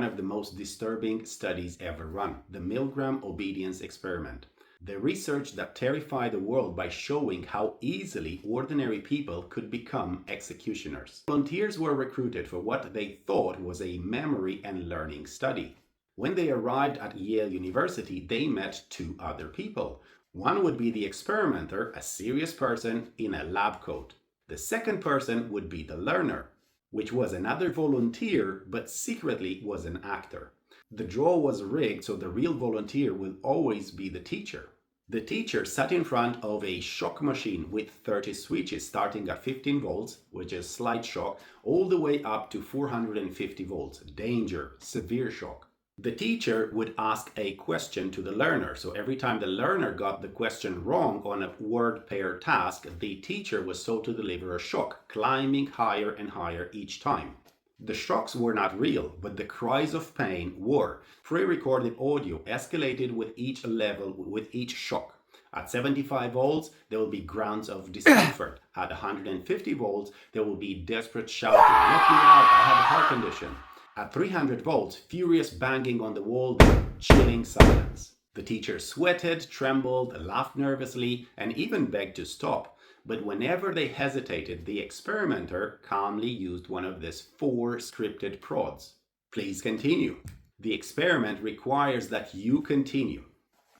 one of the most disturbing studies ever run, the Milgram obedience experiment. The research that terrified the world by showing how easily ordinary people could become executioners. Volunteers were recruited for what they thought was a memory and learning study. When they arrived at Yale University, they met two other people. One would be the experimenter, a serious person in a lab coat. The second person would be the learner, which was another volunteer but secretly was an actor. The draw was rigged so the real volunteer will always be the teacher. The teacher sat in front of a shock machine with 30 switches starting at 15 volts, which is slight shock, all the way up to 450 volts, danger, severe shock. The teacher would ask a question to the learner, so every time the learner got the question wrong on a word pair task, the teacher was told to deliver a shock, climbing higher and higher each time. The shocks were not real, but the cries of pain were. Pre-recorded audio escalated with each level, with each shock. At 75 volts, there will be grounds of discomfort. At 150 volts, there will be desperate shouting, "Let me out, I have a heart condition." At 300 volts, furious banging on the wall, chilling silence. The teacher sweated, trembled, laughed nervously, and even begged to stop. But whenever they hesitated, the experimenter calmly used one of these 4 scripted prods. Please continue. The experiment requires that you continue.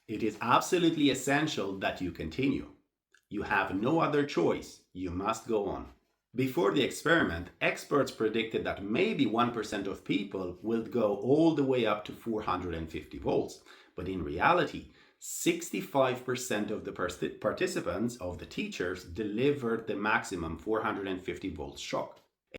It is absolutely essential that you continue. You have no other choice. You must go on. Before the experiment, experts predicted that maybe 1% of people will go all the way up to 450 volts. But in reality, 65% of the participants, of the teachers, delivered the maximum 450 volts shock.